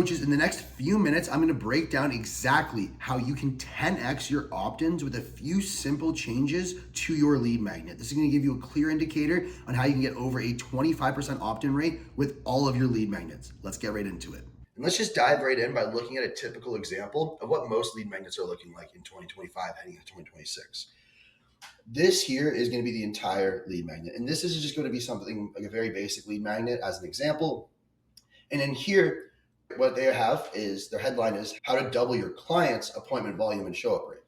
Coaches, in the next few minutes, I'm going to break down exactly how you can 10x your opt-ins with a few simple changes to your lead magnet. This is going to give you a clear indicator on how you can get over a 25% opt-in rate with all of your lead magnets. Let's get right into it. And let's just dive right in by looking at a typical example of what most lead magnets are looking like in 2025 heading into 2026. This here is going to be the entire lead magnet. And this is just going to be something like a very basic lead magnet as an example. And in here, what they have is their headline is how to double your client's appointment volume and show up rate.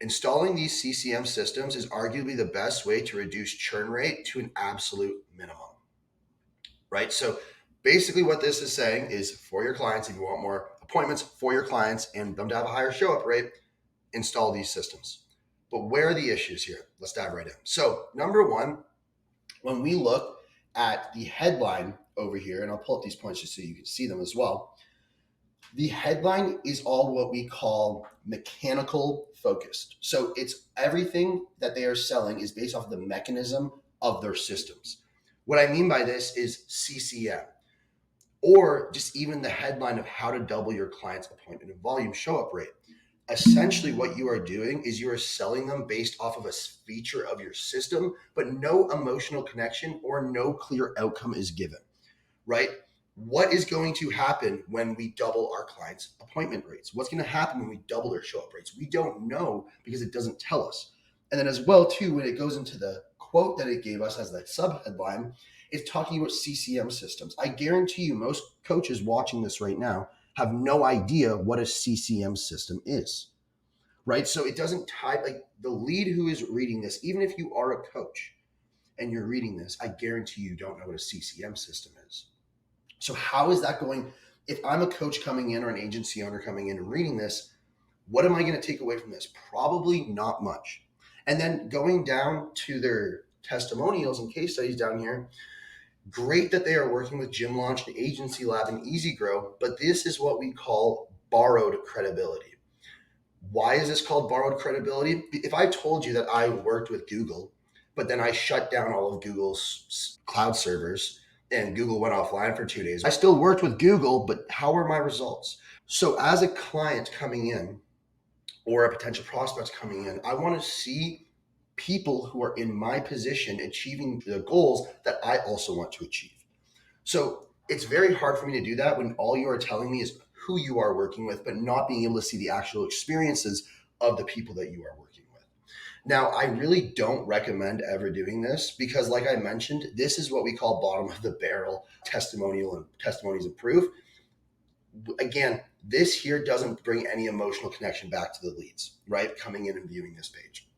Installing these CCM systems is arguably the best way to reduce churn rate to an absolute minimum, right? So basically what this is saying is for your clients, if you want more appointments for your clients and them to have a higher show up rate, install these systems. But where are the issues here? Let's dive right in. So number one, when we look at the headline over here, and I'll pull up these points just so you can see them as well. The headline is all what we call mechanical focused. So it's everything that they are selling is based off of the mechanism of their systems. What I mean by this is CCM, or just even the headline of how to double your client's appointment and volume show up rate. Essentially what you are doing is you are selling them based off of a feature of your system, but no emotional connection or no clear outcome is given, right? What is going to happen when we double our clients' appointment rates? What's going to happen when we double their show up rates? We don't know because it doesn't tell us. And then as well, too, when it goes into the quote that it gave us as that sub headline, it's talking about CCM systems. I guarantee you most coaches watching this right now have no idea what a CCM system is, right? So it doesn't tie, like the lead who is reading this, even if you are a coach and you're reading this, I guarantee you don't know what a CCM system is. So how is that going? If I'm a coach coming in or an agency owner coming in and reading this, what am I going to take away from this? Probably not much. And then going down to their testimonials and case studies down here, great that they are working with Gym Launch and Agency Lab and Easy Grow, but this is what we call borrowed credibility. Why is this called borrowed credibility? If I told you that I worked with Google, but then I shut down all of Google's cloud servers and Google went offline for 2 days, I still worked with Google, but how are my results? So as a client coming in or a potential prospect coming in, I want to see people who are in my position achieving the goals that I also want to achieve. So it's very hard for me to do that when all you are telling me is who you are working with, but not being able to see the actual experiences of the people that you are working with. Now, I really don't recommend ever doing this because, like I mentioned, this is what we call bottom of the barrel testimonial and testimonies of proof. Again, this here doesn't bring any emotional connection back to the leads, right? Coming in and viewing this page.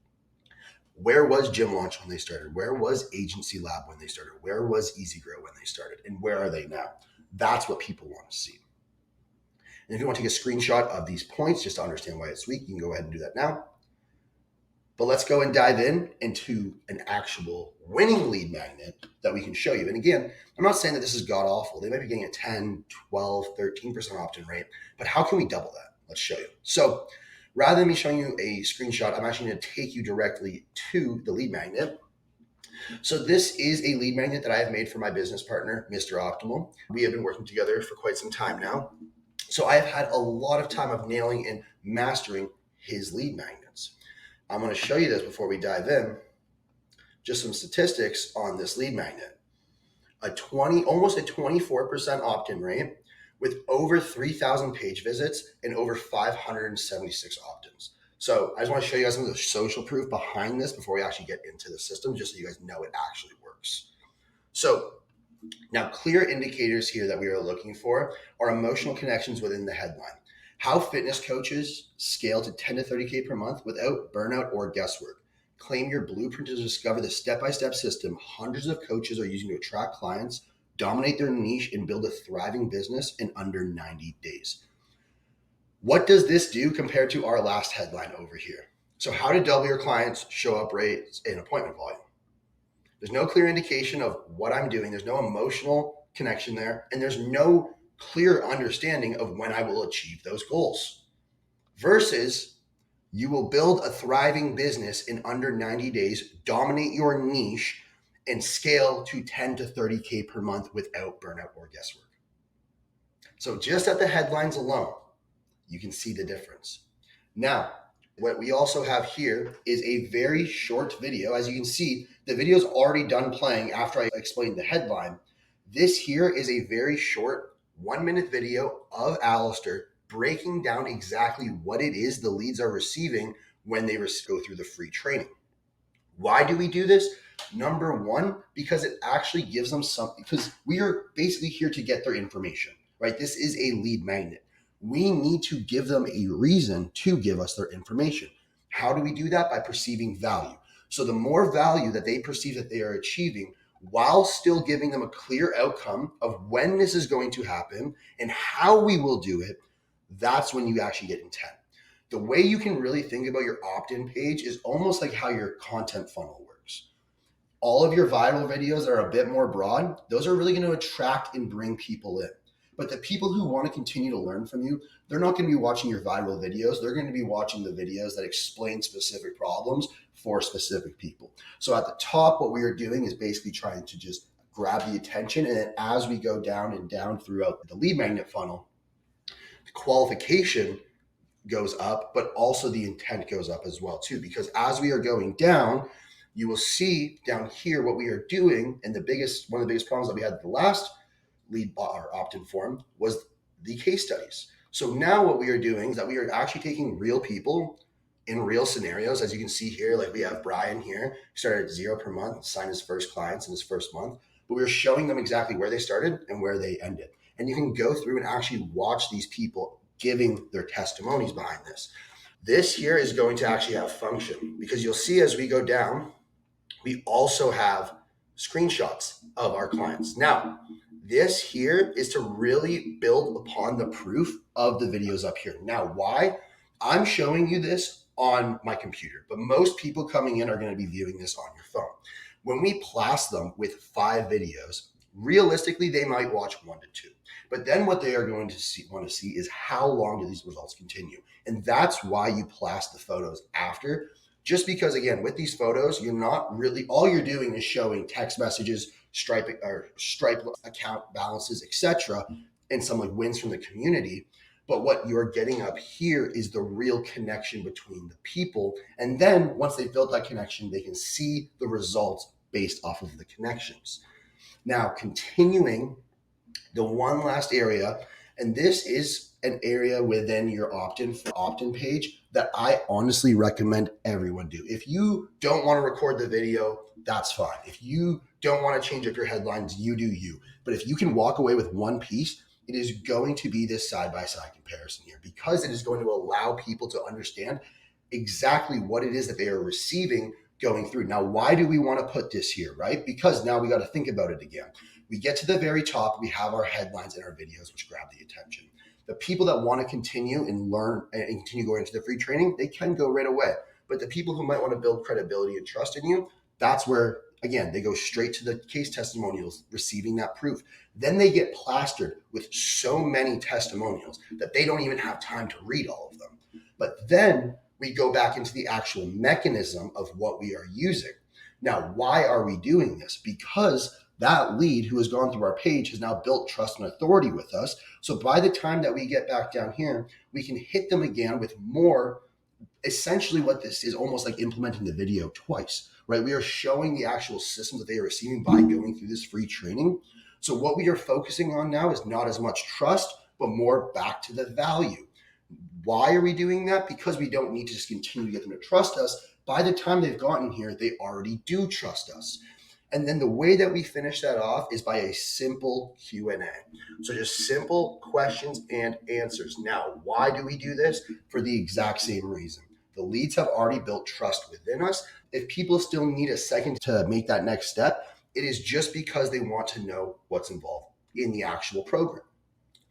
Where was Gym Launch when they started? Where was Agency Lab when they started? Where was Easy Grow when they started? And where are they now? That's what people want to see. And if you want to take a screenshot of these points just to understand why it's weak, you can go ahead and do that now. But let's go and dive into an actual winning lead magnet that we can show you. And again, I'm not saying that this is god awful. They might be getting a 10, 12, 13% opt-in rate, but how can we double that? Let's show you. So rather than me showing you a screenshot, I'm actually going to take you directly to the lead magnet. So this is a lead magnet that I have made for my business partner, Mr. Optimal. We have been working together for quite some time now. So I have had a lot of time of nailing and mastering his lead magnets. I'm going to show you this before we dive in. Just some statistics on this lead magnet. Almost a 24% opt-in rate with over 3,000 page visits and over 576 opt-ins. So I just want to show you guys some of the social proof behind this before we actually get into the system, just so you guys know it actually works. So now clear indicators here that we are looking for are emotional connections within the headline. How fitness coaches scale to 10 to 30K per month without burnout or guesswork. Claim your blueprint to discover the step-by-step system hundreds of coaches are using to attract clients, dominate their niche, and build a thriving business in under 90 days. What does this do compared to our last headline over here? So how to double your clients' show up rates and appointment volume. There's no clear indication of what I'm doing. There's no emotional connection there. And there's no clear understanding of when I will achieve those goals. Versus you will build a thriving business in under 90 days, dominate your niche, and scale to 10 to 30K per month without burnout or guesswork. So just at the headlines alone, you can see the difference. Now, what we also have here is a very short video. As you can see, the video is already done playing after I explained the headline. This here is a very short 1-minute video of Alistair breaking down exactly what it is the leads are receiving when they go through the free training. Why do we do this? Number one, because it actually gives them something, because we are basically here to get their information, right? This is a lead magnet. We need to give them a reason to give us their information. How do we do that? By perceiving value. So the more value that they perceive that they are achieving, while still giving them a clear outcome of when this is going to happen and how we will do it, that's when you actually get intent. The way you can really think about your opt-in page is almost like how your content funnel works. All of your viral videos that are a bit more broad, those are really going to attract and bring people in. But the people who want to continue to learn from you, they're not going to be watching your viral videos. They're going to be watching the videos that explain specific problems for specific people. So at the top, what we are doing is basically trying to just grab the attention. And then as we go down and down throughout the lead magnet funnel, the qualification goes up, but also the intent goes up as well too. Because as we are going down, you will see down here what we are doing. And one of the biggest problems that we had at the last lead or opt-in form was the case studies. So now what we are doing is that we are actually taking real people in real scenarios. As you can see here, like we have Brian here, started at 0 per month, signed his first clients in his first month, but we were showing them exactly where they started and where they ended. And you can go through and actually watch these people giving their testimonies behind this. This here is going to actually have function, because you'll see as we go down, we also have screenshots of our clients. Now, this here is to really build upon the proof of the videos up here. Now, why? I'm showing you this on my computer, but most people coming in are going to be viewing this on your phone. When we blast them with 5 videos, realistically, they might watch 1 to 2. But then what they are going to want to see is how long do these results continue? And that's why you blast the photos after. Just because, again, with these photos, you're not really, all you're doing is showing text messages, Stripe account balances, etc., and some like wins from the community. But what you're getting up here is the real connection between the people. And then once they've built that connection, they can see the results based off of the connections. Now, continuing the one last area, and this is an area within your opt-in page that I honestly recommend everyone do. If you don't want to record the video, that's fine. If you don't want to change up your headlines, you do you. But if you can walk away with one piece, it is going to be this side-by-side comparison here, because it is going to allow people to understand exactly what it is that they are receiving going through. Now, why do we want to put this here, right? Because now we got to think about it again. We get to the very top, we have our headlines and our videos, which grab the attention. The people that want to continue and learn and continue going into the free training, they can go right away. But the people who might want to build credibility and trust in you, that's where, again, they go straight to the case testimonials, receiving that proof. Then they get plastered with so many testimonials that they don't even have time to read all of them. But then we go back into the actual mechanism of what we are using. Now, why are we doing this? Because that lead who has gone through our page has now built trust and authority with us. So by the time that we get back down here, we can hit them again with more. Essentially what this is almost like implementing the video twice, right? We are showing the actual system that they are receiving by going through this free training. So what we are focusing on now is not as much trust, but more back to the value. Why are we doing that? Because we don't need to just continue to get them to trust us. By the time they've gotten here, they already do trust us. And then the way that we finish that off is by a simple Q&A. So just simple questions and answers. Now, why do we do this? For the exact same reason. The leads have already built trust within us. If people still need a second to make that next step, it is just because they want to know what's involved in the actual program.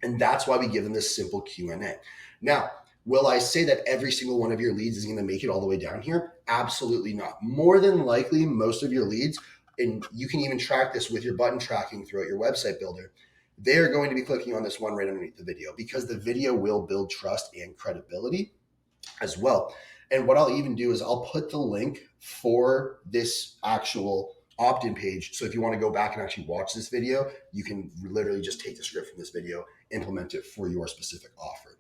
And that's why we give them this simple Q&A. Now, will I say that every single one of your leads is going to make it all the way down here? Absolutely not. More than likely, most of your leads, and you can even track this with your button tracking throughout your website builder, they're going to be clicking on this one right underneath the video, because the video will build trust and credibility as well. And what I'll even do is I'll put the link for this actual opt-in page. So if you want to go back and actually watch this video, you can literally just take the script from this video implement it for your specific offer.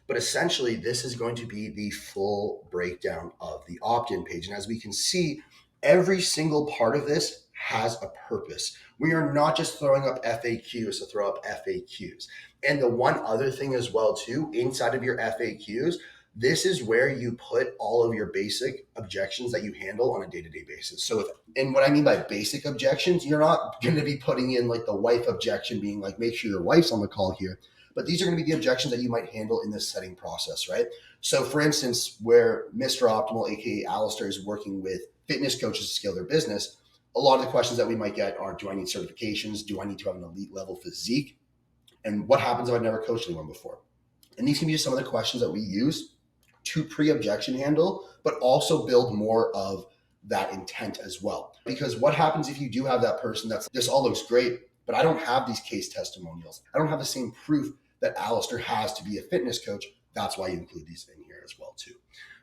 But essentially, this is going to be the full breakdown of the opt-in page. And as we can see, every single part of this has a purpose. We are not just throwing up FAQs to throw up FAQs. And the one other thing as well too, inside of your FAQs, this is where you put all of your basic objections that you handle on a day-to-day basis. So and what I mean by basic objections, you're not going to be putting in like the wife objection being like, make sure your wife's on the call here. But these are going to be the objections that you might handle in this setting process, right? So for instance, where Mr. Optimal, aka Alistair, is working with fitness coaches to scale their business, a lot of the questions that we might get are, do I need certifications? Do I need to have an elite level physique? And what happens if I've never coached anyone before? And these can be just some of the questions that we use to pre-objection handle, but also build more of that intent as well. Because what happens if you do have that person that's, this all looks great, but I don't have these case testimonials. I don't have the same proof that Alistair has to be a fitness coach. That's why you include these in here as well too.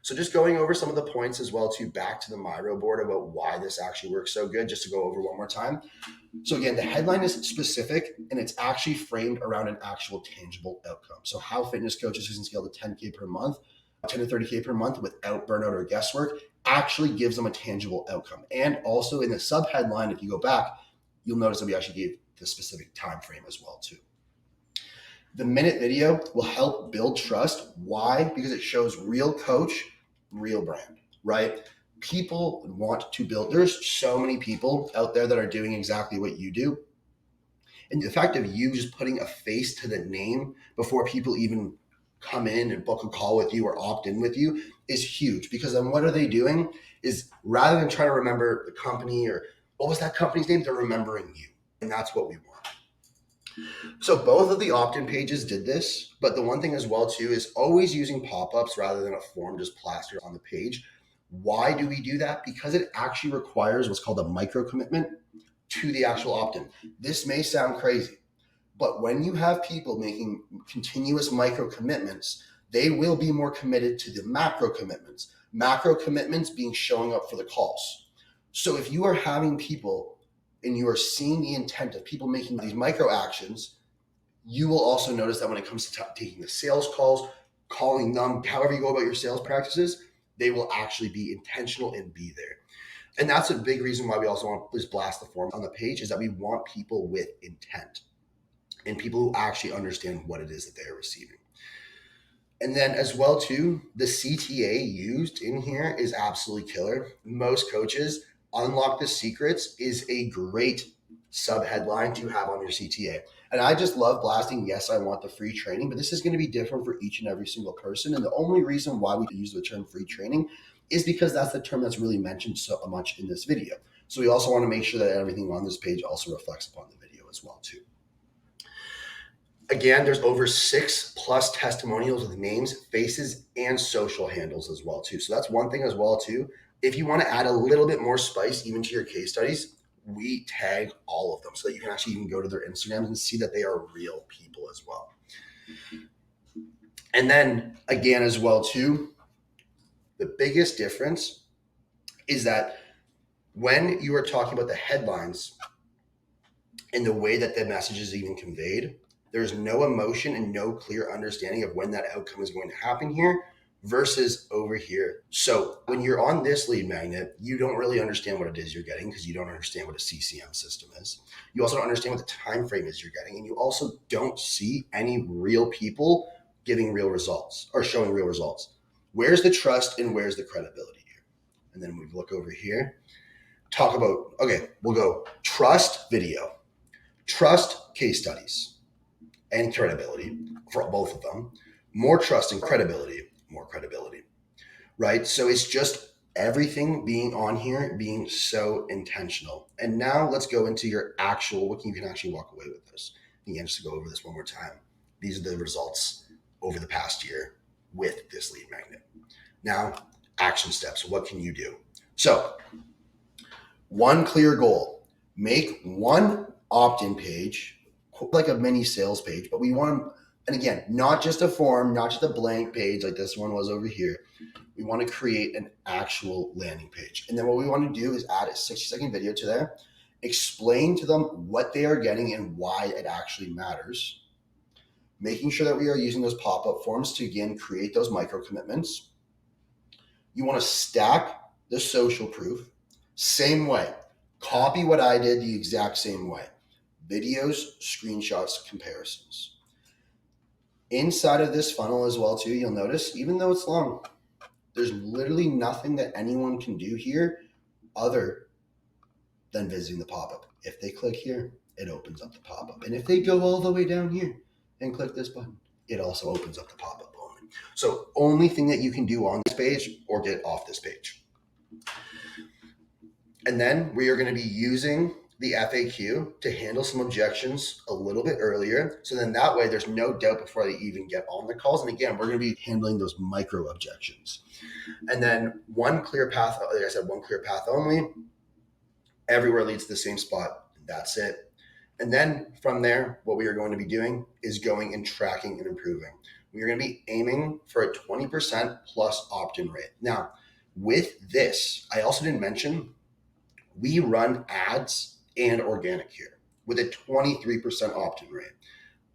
So just going over some of the points as well too, back to the Miro board about why this actually works so good, just to go over one more time. So again, the headline is specific and it's actually framed around an actual tangible outcome. So how fitness coaches who can scale to 10K per month, 10 to 30K per month without burnout or guesswork actually gives them a tangible outcome. And also in the sub headline, if you go back, you'll notice that we actually gave the specific time frame as well too. The minute video will help build trust. Why? Because it shows real coach, real brand, right? People want to build. There's so many people out there that are doing exactly what you do. And the fact of you just putting a face to the name before people even come in and book a call with you or opt in with you is huge, because then what are they doing is, rather than trying to remember the company or what was that company's name, they're remembering you. And that's what we want. So both of the opt-in pages did this, but the one thing as well too is always using pop-ups rather than a form just plastered on the page. Why do we do that? Because it actually requires what's called a micro commitment to the actual opt-in. This may sound crazy, but when you have people making continuous micro commitments, they will be more committed to the macro commitments. Macro commitments being showing up for the calls. So if you are having people and you are seeing the intent of people making these micro actions, you will also notice that when it comes to taking the sales calls, calling them, however you go about your sales practices, they will actually be intentional and be there. And that's a big reason why we also want to just blast the form on the page, is that we want people with intent and people who actually understand what it is that they are receiving. And then as well too, the CTA used in here is absolutely killer. Most coaches, Unlock the Secrets is a great sub headline to have on your CTA. And I just love blasting, yes, I want the free training, but this is going to be different for each and every single person. And the only reason why we use the term free training is because that's the term that's really mentioned so much in this video. So we also want to make sure that everything on this page also reflects upon the video as well too. Again, there's over 6+ testimonials with names, faces, and social handles as well too. So that's one thing as well too. If you want to add a little bit more spice even to your case studies, we tag all of them so that you can actually even go to their Instagrams and see that they are real people as well. And then again as well too, the biggest difference is that when you are talking about the headlines and the way that the message is even conveyed, there's no emotion and no clear understanding of when that outcome is going to happen here versus over here. So when you're on this lead magnet, you don't really understand what it is you're getting because you don't understand what a CCM system is. You also don't understand what the time frame is you're getting. And you also don't see any real people giving real results or showing real results. Where's the trust and where's the credibility here? And then we look over here, talk about, okay, we'll go trust video, trust case studies, and credibility for both of them. More trust and credibility, more credibility, right? So it's just everything being on here, being so intentional. And now let's go into your actual, what you can actually walk away with this. Again, just to go over this one more time. These are the results over the past year with this lead magnet. Now, action steps. What can you do? So, one clear goal, make one opt-in page, like a mini sales page, but we want to, and again, not just a form, not just a blank page like this one was over here. We want to create an actual landing page. And then what we want to do is add a 60-second video to there, explain to them what they are getting and why it actually matters. making sure that we are using those pop-up forms to, again, create those micro commitments. You want to stack the social proof. Same way. Copy what I did the exact same way. Videos, screenshots, comparisons. Inside of this funnel as well too, you'll notice, even though it's long, there's literally nothing that anyone can do here other than visiting the pop-up. If they click here, it opens up the pop-up. And if they go all the way down here and click this button, it also opens up the pop-up only. So only thing that you can do on this page or get off this page. And then we are going to be using the FAQ to handle some objections a little bit earlier. So then that way there's no doubt before they even get on the calls. And again, we're going to be handling those micro objections. And then one clear path, like I said, one clear path only. Everywhere leads to the same spot. That's it. And then from there, what we are going to be doing is going and tracking and improving. We are going to be aiming for a 20% plus opt-in rate. Now, with this, I also didn't mention, we run ads and organic here with a 23% opt-in rate.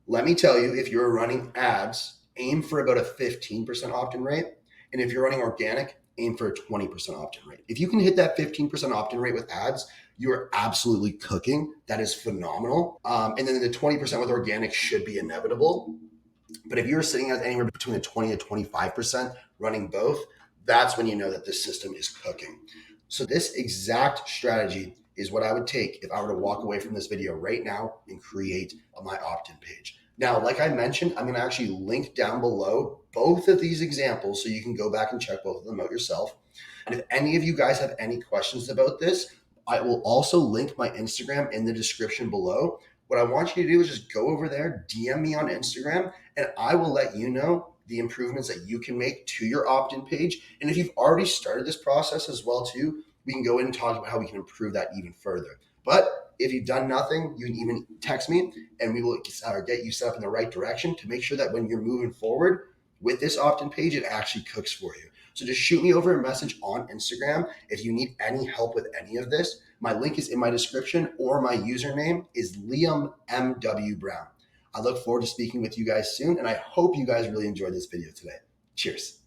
Let me tell you, if you're running ads, aim for about a 15% opt-in rate. And if you're running organic, aim for a 20% opt-in rate. If you can hit that 15% opt-in rate with ads, you are absolutely cooking. That is phenomenal. And then the 20% with organic should be inevitable. But if you're sitting at anywhere between a 20 to 25% running both, that's when you know that this system is cooking. So this exact strategy is what I would take if I were to walk away from this video right now and create my opt-in page. Now, like I mentioned, I'm going to actually link down below both of these examples so you can go back and check both of them out yourself. And if any of you guys have any questions about this, I will also link my Instagram in the description below. What I want you to do is just go over there, DM me on Instagram, and I will let you know the improvements that you can make to your opt-in page. And if you've already started this process as well too, we can go in and talk about how we can improve that even further. But if you've done nothing, you can even text me and we will get you set up in the right direction to make sure that when you're moving forward with this opt-in page, it actually cooks for you. So just shoot me over a message on Instagram if you need any help with any of this. My link is in my description, or my username is Liam M.W. Brown. I look forward to speaking with you guys soon, and I hope you guys really enjoyed this video today. Cheers.